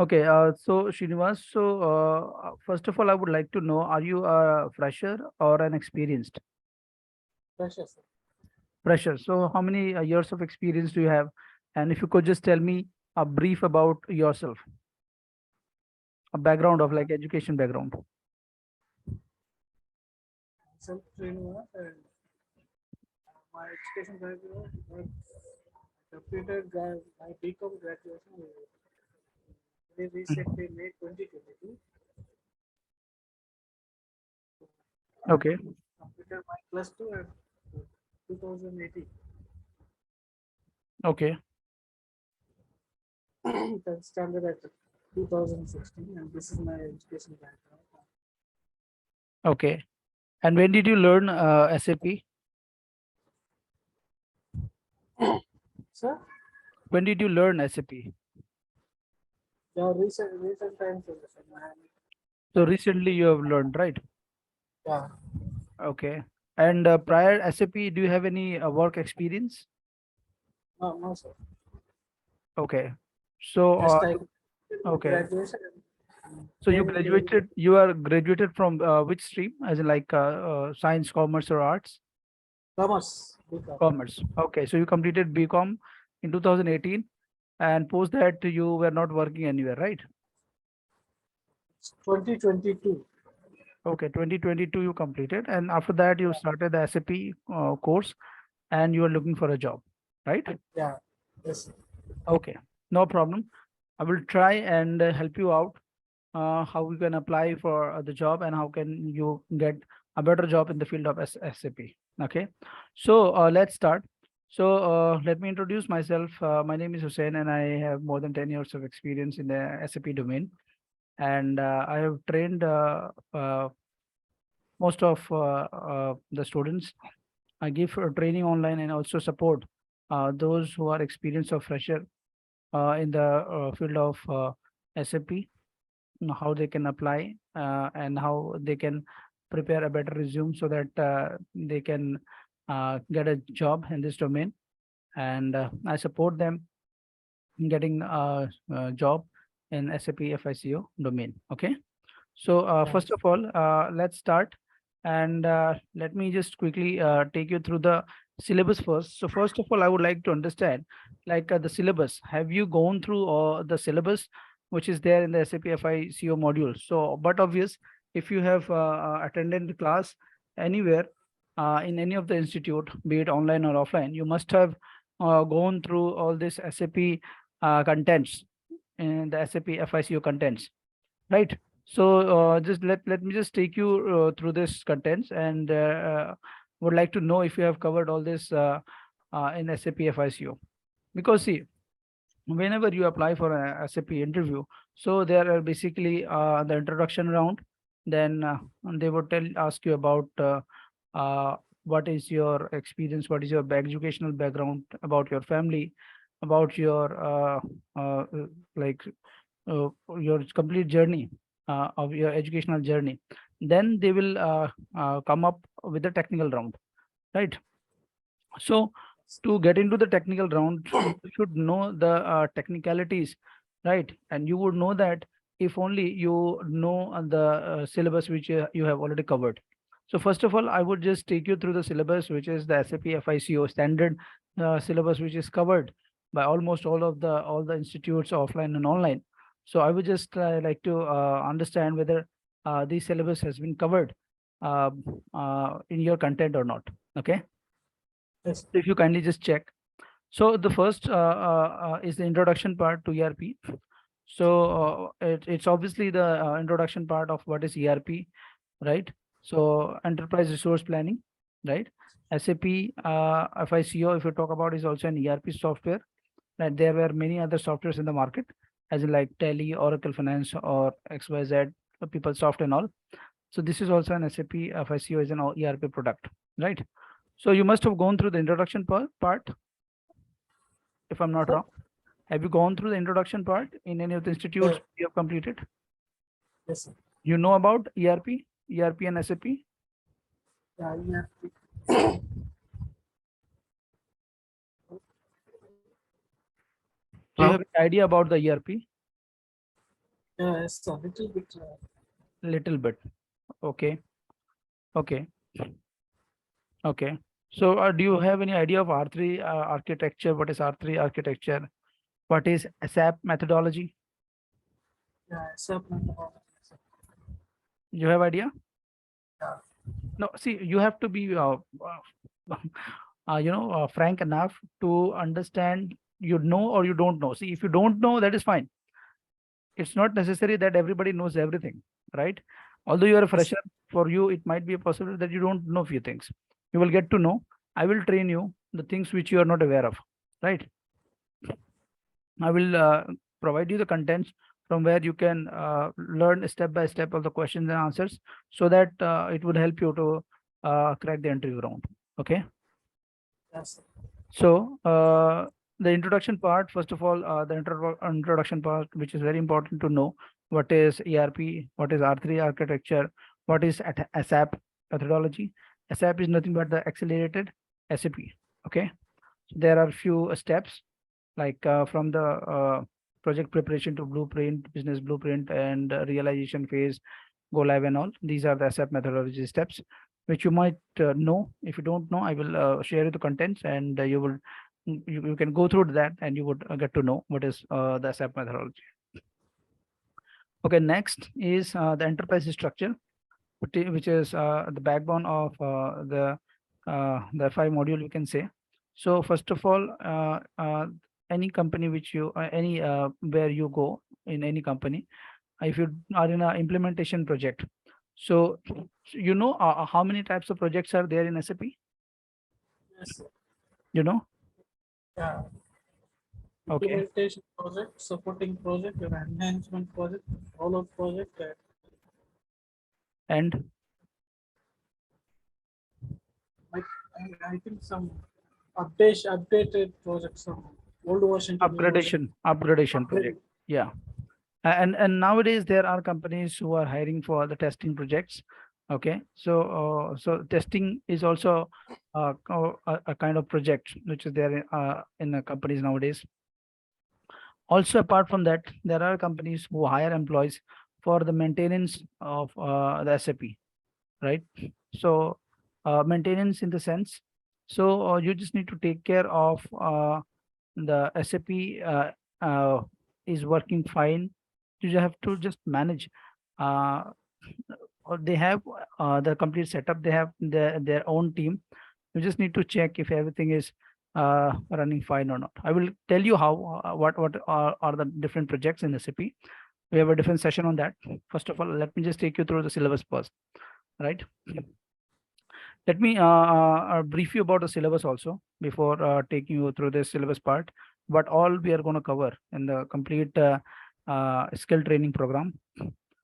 Okay, so Srinivas, so first of all, I would like to know, are you a fresher or an experienced Pressure, sir. fresher? So how many years of experience do you have? And if you could just tell me a brief about yourself, a background of like education background. Self-trainer and my education background, I completed my BCom graduation very recently, May 2022. Okay, Completed my plus two at 2018. okay, Then standard at 2016, and this is my education background. okay. And when did you learn SAP? Sir, When did you learn SAP? yeah, recent times, sir, So recently you have learned, right? yeah, Okay. And prior SAP, do you have any work experience? no, sir. Okay. So, Just I completed my okay. graduation and So you came into graduated, you are graduated from which stream? As in like science, commerce, or arts? commerce, BCom. Commerce. Okay. So you completed BCom in 2018, and post that you were not working anywhere, right? 2022. Okay. 2022 you completed, and after that you started the SAP course, and you are looking for a job, right? Yeah, yes, sir. Okay. No problem. I will try and help you out how you can apply for the job and how can you get a better job in the field of SAP. Okay, so let's start. So let me introduce myself. My name is Hussein and I have more than 10 years of experience in the SAP domain. And I have trained most of the students. I give training online and also support those who are experienced or fresher in the field of SAP, know how they can apply and how they can prepare a better resume so that they can get a job in this domain. And I support them in getting a job in SAP FICO domain. Okay. So Yeah. first of all, let's start, and let me just quickly take you through the syllabus first. So first of all, I would like to understand, like the syllabus. Have you gone through the syllabus which is there in the SAP FICO module? So, but obvious, if you have attended the class anywhere in any of the institute, be it online or offline, you must have gone through all this SAP contents in the SAP FICO contents, right? So just let me just take you through this contents, and would like to know if you have covered all this in SAP FICO. Because see, whenever you apply for a SAP interview, so there are basically the introduction round, then they would ask you about what is your experience, what is your educational background, about your family, about your uh, uh, like your complete journey of your educational journey. Then they will come up with the technical round, right? So to get into the technical round, you should know the technicalities, right? And you would know that if only you know the syllabus which you have already covered. So first of all, I would just take you through the syllabus, which is the SAP FICO standard syllabus, which is covered by almost all the institutes offline and online. So I would just like to understand whether this syllabus has been covered uh, in your content or not. Okay. Yes. So if you kindly just check. So the first is the introduction part to ERP. So it's obviously the introduction part of what is ERP, right? So enterprise resource planning, right? SAP FICO, if you talk about, is also an ERP software. Right? There were many other softwares in the market, as in like Tele, Oracle Finance, or XYZ, PeopleSoft, and all. So this is also an SAP FICO is an ERP product, right? So you must have gone through the introduction part, if I'm not Sir? wrong. Have you gone through the introduction part in any of the institutes Yeah. you have completed? Yes, sir. You know about ERP and SAP? Yeah, yeah. Do you Hello? have an idea about the ERP? It's a little bit. Little bit. Okay. Okay. Okay. So, do you have any idea of R3 architecture? What is R3 architecture? What is SAP methodology? Yeah, SAP methodology. You have idea? Yeah. No. See, you have to be, frank enough to understand. You know or you don't know. See, if you don't know, that is fine. It's not necessary that everybody knows everything, right? Although you are a Yes. fresher, for you it might be a possibility that you don't know few things. You will get to know. I will train you the things which you are not aware of, right? I will provide you the contents from where you can learn step by step of the questions and answers, so that it would help you to crack the interview round. Okay. Yes. So, the introduction part, first of all, the introduction part, which is very important to know, what is ERP, what is R3 architecture, what is SAP methodology. SAP is nothing but the accelerated SAP. Okay. So there are few steps, like from the project preparation to blueprint, business blueprint, and realization phase, go live and all. These are the SAP methodology steps, which you might know. If you don't know, I will share you the contents, and you can go through that, and you would get to know what is the SAP methodology. Okay, next is the enterprise structure, which is the backbone of the five module, you can say. So first of all, any company which you any where you go in any company, if you are in a implementation project, so you know how many types of projects are there in SAP? Yes. You know? Yeah. Okay. Implementation project, supporting project, and enhancement project, rollout project. And Like, I think some updated project, some old version to new version. upgradation project. Upgraded. Yeah. And nowadays there are companies who are hiring for the testing projects. Okay. So testing is also a kind of project which is there in the companies nowadays. Also, apart from that, there are companies who hire employees for the maintenance of the SAP, right? So, maintenance in the sense, so you just need to take care of the SAP is working fine. You have to just manage. Uh, or they have the complete setup. They have their own team. You just need to check if everything is running fine or not. I will tell you how what are the different projects in SAP. We have a different session on that. First of all, let me just take you through the syllabus first, right? Let me brief you about the syllabus also before taking you through the syllabus part. What all we are going to cover in the complete skill training program.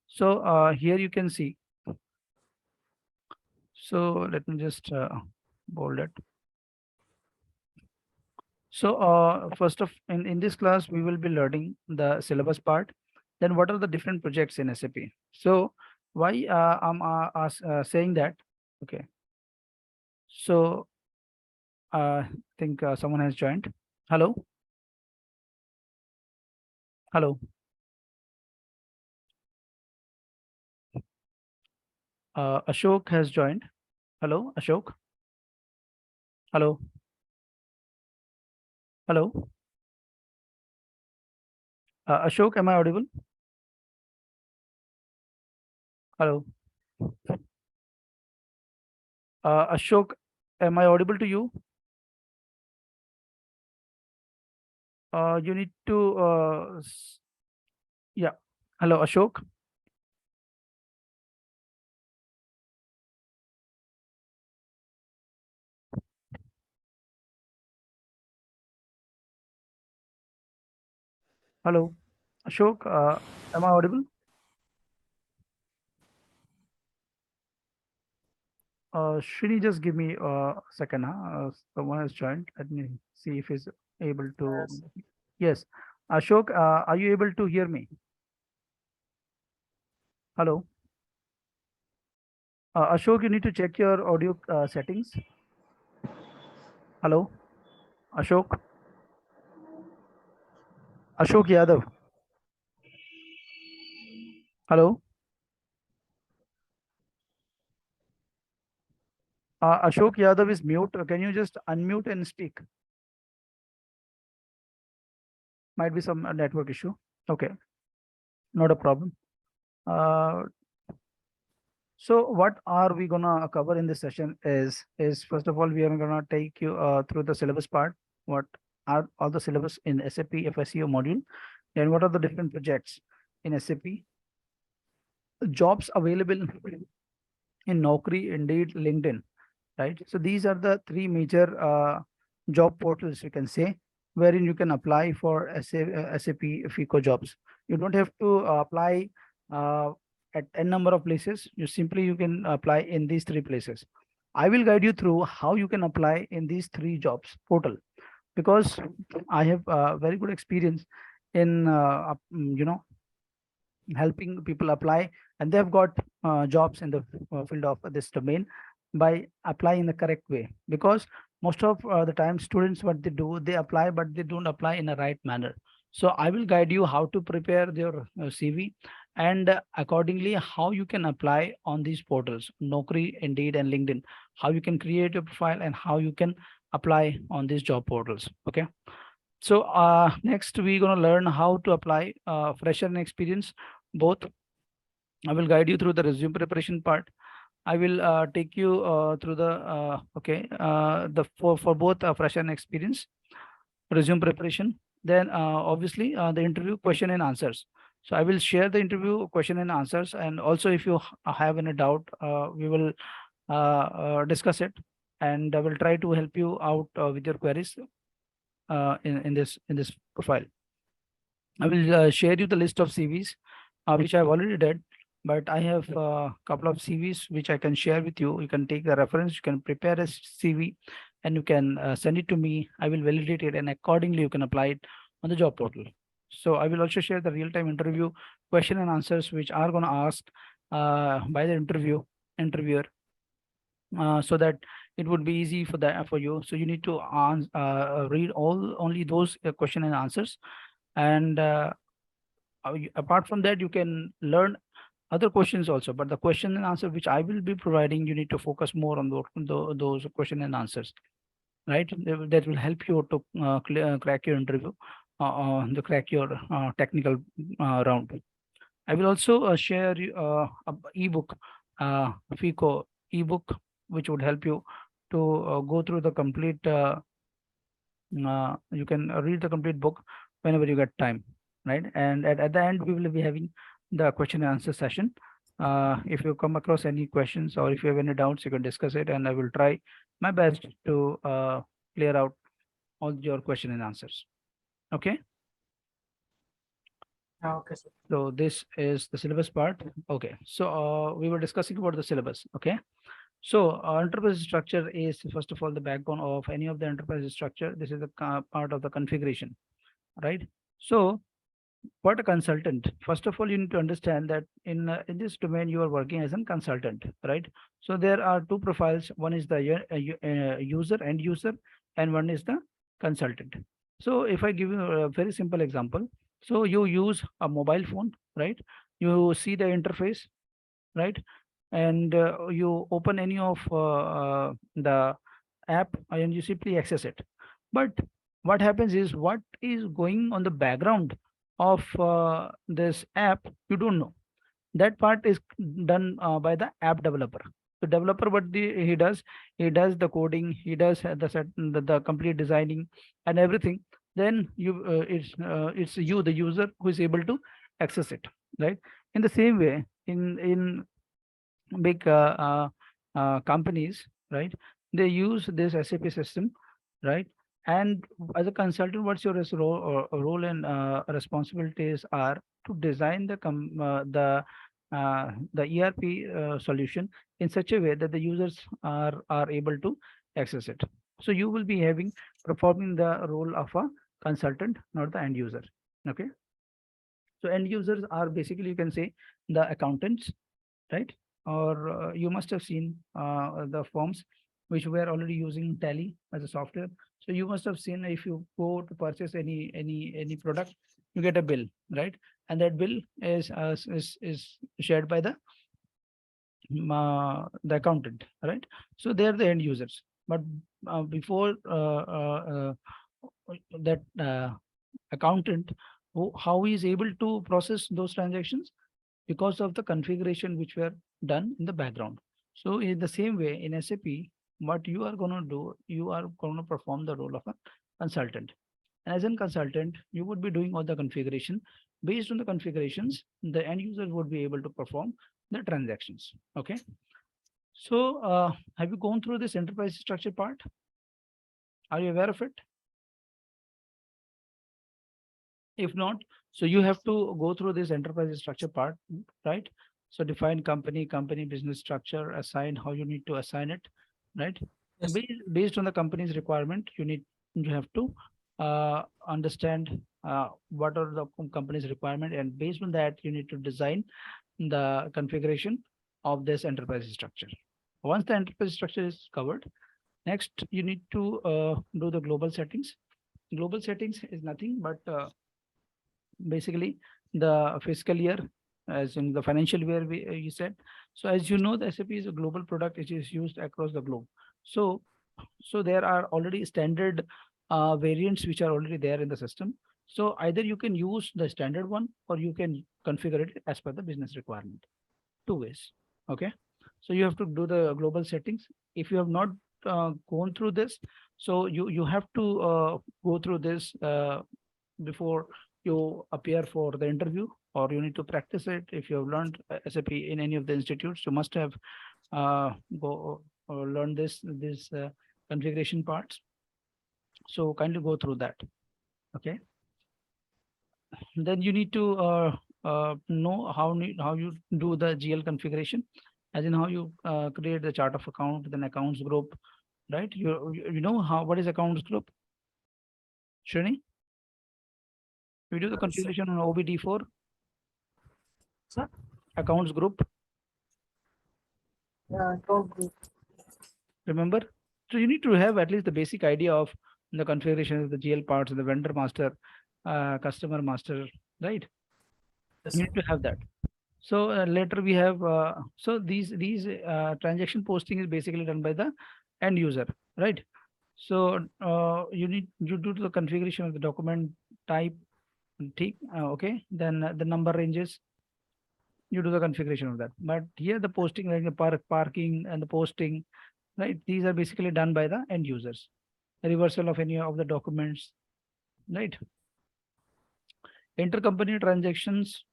So here you can see. So let me just bold it. So first of in this class, we will be learning the syllabus part. Then what are the different projects in SAP? So why I'm saying that? Okay. So I think someone has joined. Hello. Hello. Ashok has joined. Hello, Ashok. Hello. Hello. Ashok, am I audible? Hello. Ashok, am I audible to you? You need to, yeah. Hello, Ashok. Hello, Ashok. Am I audible? Shrini, just give me a second. Someone has joined. Let me see if he's able to. Yes. Yes. Ashok, are you able to hear me? Hello. Ashok, you need to check your audio settings. Hello, Ashok. Ashok Yadav. Hello, Ashok Yadav is mute. Can you just unmute and speak? Might be some network issue. Okay, not a problem. Uh, so what are we gonna cover in this session is first of all we are gonna take you through the syllabus part. What are all the syllabus in SAP FICO module, and what are the different projects in SAP, jobs available in Naukri, Indeed, LinkedIn, right? So these are the three major job portals you can say, wherein you can apply for SAP FICO jobs. You don't have to apply uh, at n number of places. You can apply in these three places. I will guide you through how you can apply in these three jobs portal, because I have very good experience in helping people apply, and they've got jobs in the field of this domain by applying the correct way. Because most of the time students, what they do, they apply but they don't apply in a right manner. So I will guide you how to prepare your CV, and accordingly how you can apply on these portals, Naukri, Indeed, and LinkedIn, how you can create a profile and how you can apply on these job portals. Okay, so next we're going to learn how to apply fresher and experience both. I will guide you through the resume preparation part. I will take you through the the for both fresher and experience resume preparation. Then obviously the interview question and answers. So I will share the interview question and answers, and also if you have any doubt, we will discuss it, and I will try to help you out with your queries in this profile. I will share you the list of CVs, which I've already did, but I have a couple of CVs which I can share with you. You can take the reference, you can prepare a CV, and you can send it to me. I will validate it, and accordingly you can apply it on the job portal. So I will also share the real-time interview question and answers which are going to ask by the interviewer, so that it would be easy for you. So you need to read only those question and answers, and apart from that you can learn other questions also, but the question and answer which I will be providing, you need to focus more on those question and answers, right? That will help you to crack your interview, to crack your technical round. I will also share a ebook, FICO ebook, which would help you to go through the complete you can read the complete book whenever you get time, right? And at the end we will be having the question and answer session. If you come across any questions or if you have any doubts, you can discuss it, and I will try my best to clear out all your question and answers. Okay, Okay, sir. so this is the syllabus part. Okay, so we were discussing about the syllabus. Okay, so enterprise structure is first of all the backbone of any of the enterprise structure. This is the part of the configuration, right? So what a consultant, first of all you need to understand that in this domain you are working as a consultant, right? So there are two profiles. One is the user, end user, and one is the consultant. So if I give you a very simple example, so you use a mobile phone, right? You see the interface, right? And you open any of the app and you simply access it. But what happens is, what is going on the background of this app, you don't know. That part is done by the app developer. The developer, he does the coding, he does the complete designing and everything. Then it's you, the user, who is able to access it, right? In the same way, in big companies, right? They use this SAP system, right? And as a consultant, what's your role and responsibilities are to design the ERP solution in such a way that the users are able to access it. So you will be performing the role of a consultant, not the end user. Okay. So end users are basically, you can say, the accountants, right? Or you must have seen the forms. which we are already using Tally as a software. So you must have seen, if you go to purchase any product, you get a bill, right? And that bill is shared by the accountant, right? So they are the end users. But before that accountant, how he is able to process those transactions? Because of the configuration which were done in the background. So in the same way in SAP, what you are going to do, you are going to perform the role of a consultant. And as a consultant, you would be doing all the configuration. Based on the configurations, the end user would be able to perform the transactions. Okay. So have you gone through this enterprise structure part? Are you aware of it? If not, so you have to go through this enterprise structure part, right? So define company business structure, assign how you need to assign it, right? Yes. Based on the company's requirement, you have to understand what are the company's requirement, and based on that, you need to design the configuration of this enterprise structure. Once the enterprise structure is covered, next you need to do the global settings. Global settings is nothing but basically the fiscal year, as in the financial year you said. So as you know, the SAP is a global product which is used across the globe. So there are already standard variants which are already there in the system. So either you can use the standard one or you can configure it as per the business requirement. Two ways. Okay. So you have to do the global settings. If you have not gone through this, so you have to go through this before you appear for the interview, or you need to practice it. If you have learned SAP in any of the institutes, you must have go learn this configuration parts. So kindly go through that. Okay. Then you need to know how you do the GL configuration, as in how you create the chart of account, then accounts group, right? You know how what is accounts group, Shrini? We do the So, configuration on OBD4 sir, accounts group, yeah, account group. remember? So you need to have at least the basic idea of the configuration of the GL parts, the vendor master, customer master, right? Yes, You sir. need to have that. So later we have so these transaction posting is basically done by the end user, right? So you do the configuration of the document type, okay. Then the number ranges, you do the configuration of that. But here the posting, like the parking and the posting, right? These are basically done by the end users. Reversal of any of the documents, right? Intercompany transactions.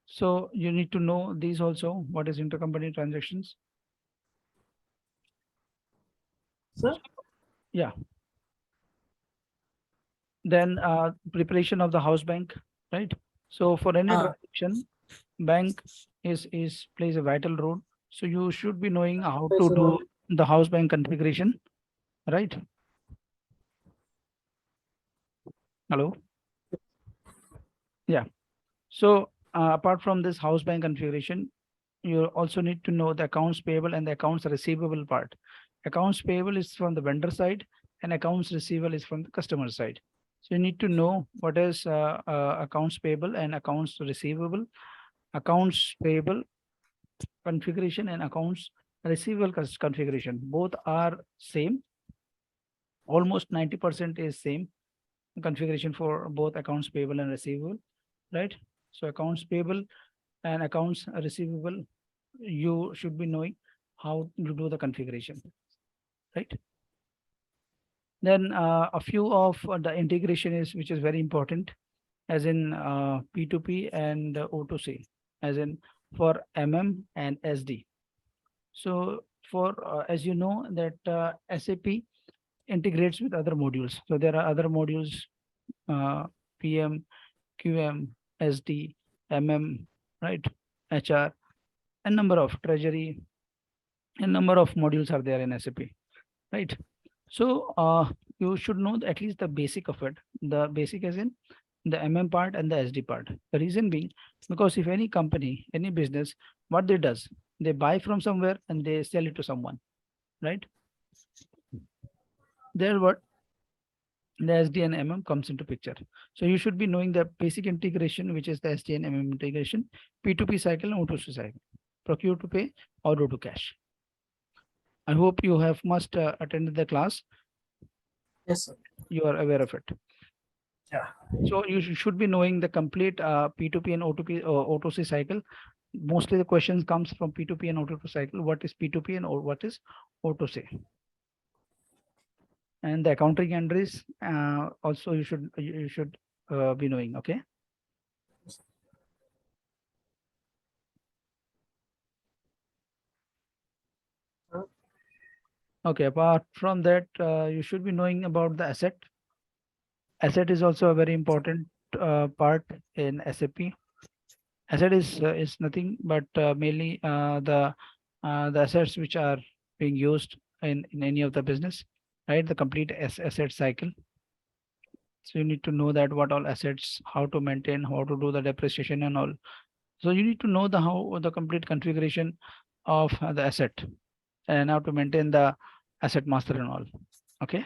So you need to know these also. What is intercompany transactions? Sir, Yeah. Then preparation of the house bank, right? So for any ah, transaction, bank is plays a vital role. So you should be knowing how plays to a do role. the house bank configuration, right? Hello. Yeah. So apart from this house bank configuration, you also need to know the accounts payable and the accounts receivable part. Accounts payable is from the vendor side and accounts receivable is from the customer side. So you need to know what is accounts payable and accounts receivable. Accounts payable configuration and accounts receivable configuration, both are same. Almost 90% is same configuration for both accounts payable and receivable, right? So accounts payable and accounts receivable, you should be knowing how to do the configuration, right? Then a few of the integration is which is very important, as in P2P and O2C, as in for and SD. So for as you know that SAP integrates with other modules. So there are other modules, PM, QM, SD, right? HR, and number of treasury, and number of modules are there in SAP, right? So you should know at least the basic of it. The basic as in the part and the SD part. The reason being, because if any company, any business, what they does, they buy from somewhere and they sell it to someone. right? There what the SD and MM comes into picture. So you should be knowing the basic integration, which is the SD and MM integration, P2P cycle and O2C cycle, procure to pay, order to cash. I hope you have must attended the class. Yes, sir. You are aware of it. Yeah. So you should be knowing the complete P2P and O2C cycle. Mostly the questions comes from P2P and O2C cycle. What is P2P and what is O2C? And the accounting entries also you should be knowing. Okay. Uh, Okay. Apart from that, you should be knowing about the asset. Asset is also a very important part in SAP. Asset is nothing but mainly the assets which are being used in any of the business, right? The complete asset cycle. So you need to know that what all assets, how to maintain, how to do the depreciation and all. So you need to know the how the complete configuration of the asset and how to maintain the asset master and all. Okay.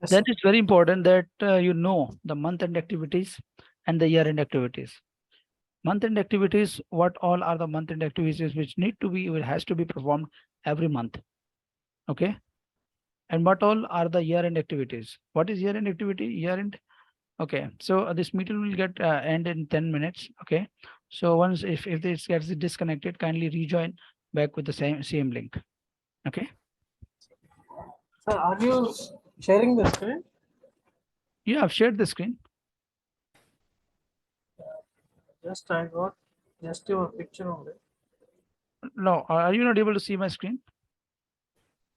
yes, Then sir. it's very important that you know the month end activities and the year end activities. Month end activities, what all are the month end activities which need to be, it has to be performed every month. Okay. And what all are the year end activities? What is year end activity? Year end. Okay. So this meeting will get end in 10 minutes. Okay. So once if this gets disconnected, kindly rejoin back with the same link. Okay. Sir, are you sharing the screen? You have shared the screen. Just I got just your picture only. No, are you not able to see my screen?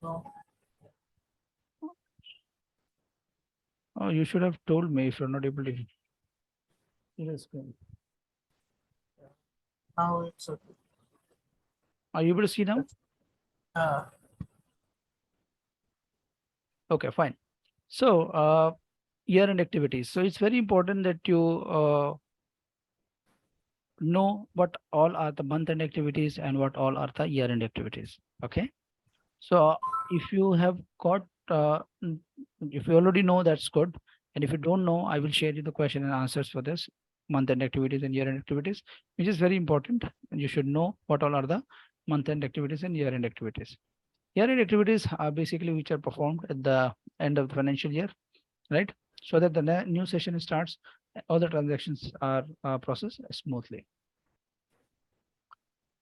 No. Oh, you should have told me if you're not able to see the screen. Now it's okay. Are you able to see now? Uh, Okay, fine. So, year-end activities. So it's very important that you know what all are the month-end activities and what all are the year-end activities. Okay. So if you have got, if you already know, that's good. And if you don't know, I will share you the question and answers for this month-end activities and year-end activities, which is very important. And you should know what all are the month-end activities and year-end activities. Year-end activities are basically which are performed at the end of the financial year, right? So that the new session starts, all the transactions are processed smoothly.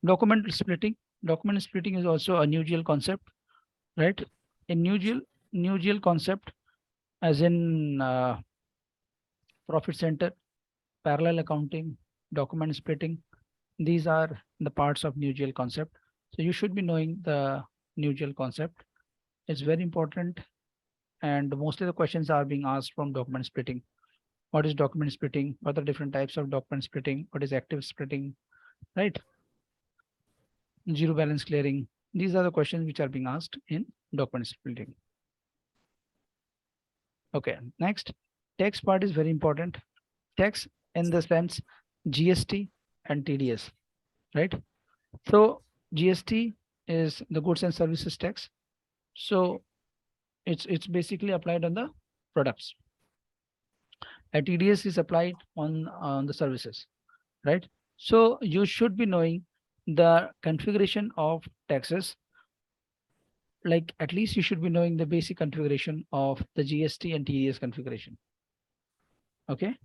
Document splitting. Document splitting is also a new GL concept, right? In new GL concept, as in profit center, parallel accounting, document splitting, these are the parts of new GL concept. So you should be knowing the new GL concept. It's very important, and mostly the questions are being asked from document splitting. What is document splitting? What are different types of document splitting? What is active splitting? Right? Zero balance clearing. These are the questions which are being asked in document splitting. Okay, next, tax part is very important. Tax in the sense GST and TDS, right? So GST is the goods and services tax. So it's basically applied on the products. And TDS is applied on the services, right? So you should be knowing the configuration of taxes. Like at least you should be knowing the basic configuration of the GST and TDS configuration. Okay.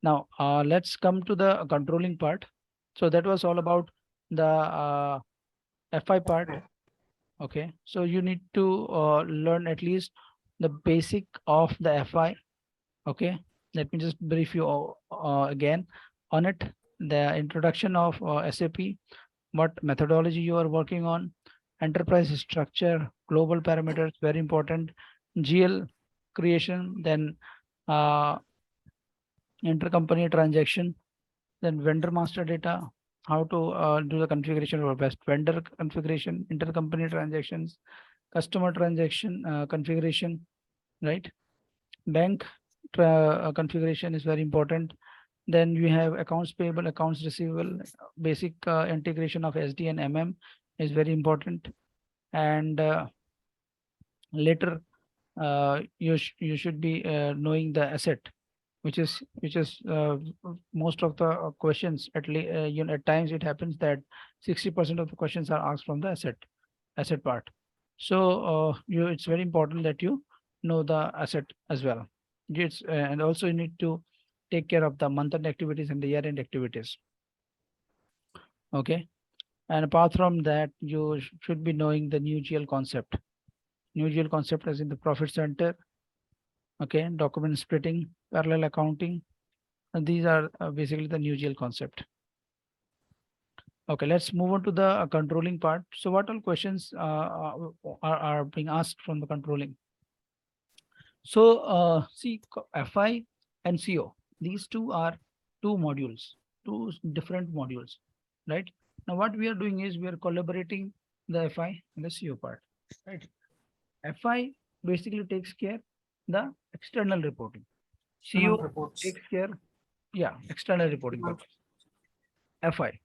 Now let's come to the controlling part. So that was all about the FI part. okay. Okay. So you need to learn at least the basic of the FI. Okay. Let me just brief you again on it. The introduction of SAP, what methodology you are working on, enterprise structure, global parameters, very important, GL creation, then uh, intercompany transaction, then vendor master data, how to do the configuration of best vendor configuration, intercompany transactions, customer transaction configuration, right? Bank configuration is very important. Then we have accounts payable, accounts receivable, basic integration of SD and MM is very important. And later, you should be knowing the asset, which is most of the questions at least at times it happens that 60% of the questions are asked from the asset part. So it's very important that you know the asset as well. And also you need to take care of the month end activities and the year end activities. Okay. And apart from that, you should be knowing the new GL concept. New GL concept as in the profit center, okay, document splitting, parallel accounting. And these are basically the new GL concept. Okay, let's move on to the controlling part. So what all questions are being asked from the controlling? So see, FI and CO, these two are two modules, different modules, right? Now what we are doing is we are collaborating the FI and the CO part, right? FI basically takes care the external reporting. External CO reports. takes care, yeah, external reporting purpose. FI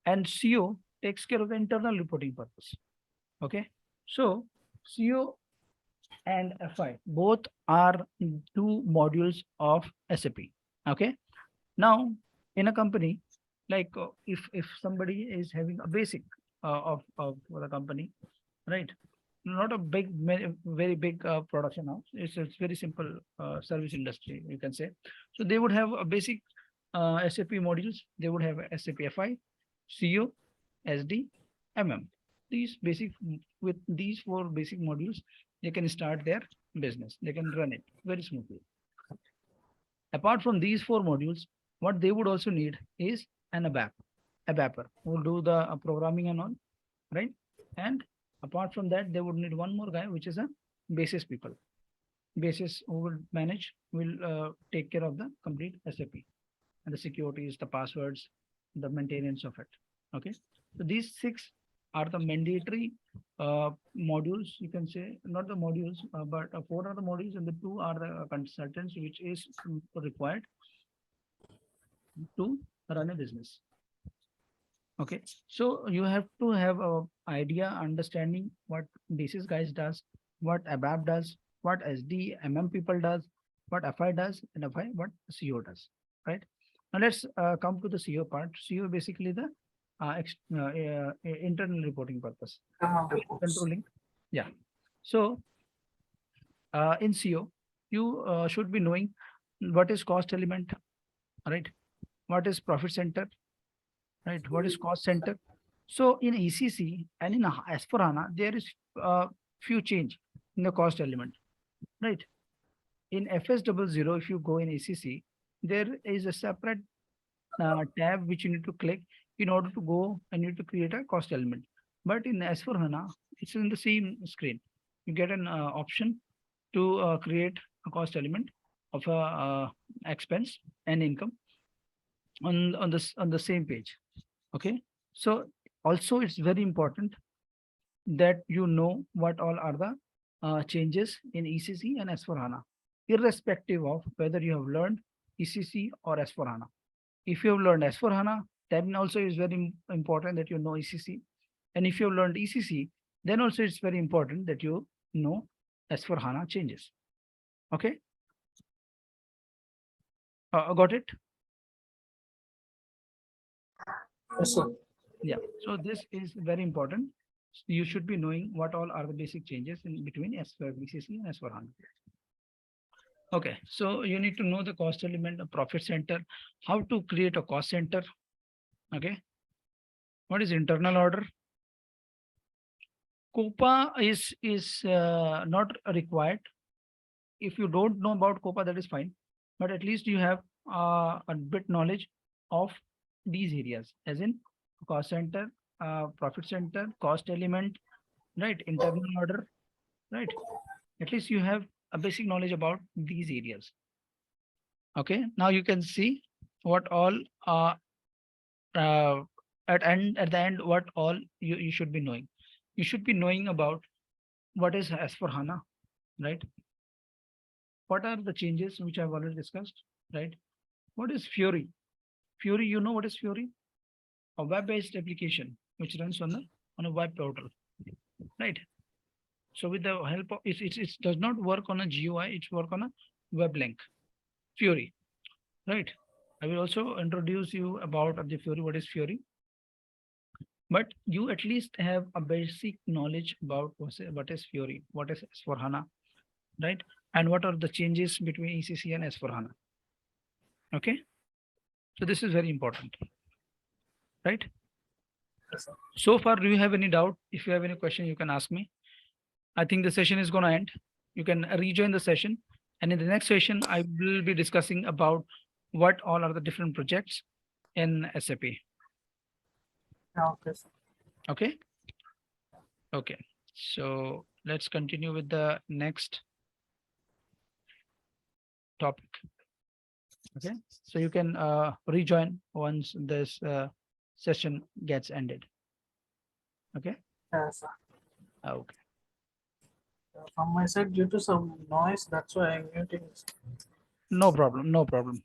and CO takes care of the internal reporting purpose. Okay, so CO and FI both are two modules of SAP. Okay, now in a company, like if somebody is having a basic of the company, right? Not a very big production house. It's very simple service industry, you can say. So they would have a basic SAP modules. They would have SAP FI, CO, SD, MM. These basic with these four basic modules, they can start their business. They can run it very smoothly. Apart from these four modules, what they would also need is an ABAPer who will do the programming and all, right? And apart from that, they would need one more guy, which is a basis people. Basis who will manage, will take care of the complete SAP and the securities, the passwords, the maintenance of it. Okay. So these six are the mandatory modules, you can say, not the modules, but four are the modules and the two are the consultants, which is required to run a business. Okay, so you have to have a idea, understanding what basis guys does, what ABAP does, what SD, MM people does, what FI does, and FI what CO does, right? Now let's come to the CO part. CO basically the internal reporting purpose, External reports. controlling. Yeah. So in CO, you should be knowing what is cost element, right? What is profit center, right? What is cost center? So in ECC and in S/4HANA, there is few change in the cost element, right? In FS00, if you go in ECC, there is a separate tab which you need to click in order to go and you need to create a cost element. But in S/4HANA, it's in the same screen. You get an option to create a cost element of a expense and income on the same page. Okay, so also it's very important that you know what all are the changes in ECC and S/4HANA, irrespective of whether you have learned ECC or S/4HANA. If you have learned S/4HANA, then also it's very important that you know ECC. And if you have learned ECC, then also it's very important that you know S/4HANA changes. Okay, got it? Yes, sir. Yeah, so this is very important. You should be knowing what all are the basic changes in between S4BCC and S4HANA. Okay, so you need to know the cost element, the profit center, how to create a cost center. Okay, what is internal order? COPA is not required. If you don't know about COPA, that is fine, but at least you have a bit knowledge of these areas, as in cost center, profit center, cost element, right? Internal order, right? At least you have a basic knowledge about these areas. Okay, now you can see what all uh, at the end what all you should be knowing. You should be knowing about what is S/4HANA, right? What are the changes which I've already discussed, right? What is Fury? Fury, you know what is Fury? A web-based application which runs on a web portal, right? So with the help of it does not work on a GUI, it's work on a web link. Fury, right? I will also introduce you about the Fury, what is Fury, but you at least have a basic knowledge about what is Fury, what is S4HANA, right? And what are the changes between ECC and S4HANA. Okay, so this is very important, right? Yes, sir. So far, do you have any doubt? If you have any question, you can ask me. I think the session is going to end. You can rejoin the session. And in the next session, I will be discussing about what all are the different projects in SAP. Yeah, okay, sir. Okay. Okay. So let's continue with the next topic. Okay. So you can rejoin once this session gets ended. Okay. Yes, sir. Okay. From my side, due to some noise, that's why I'm muting. No problem. No problem.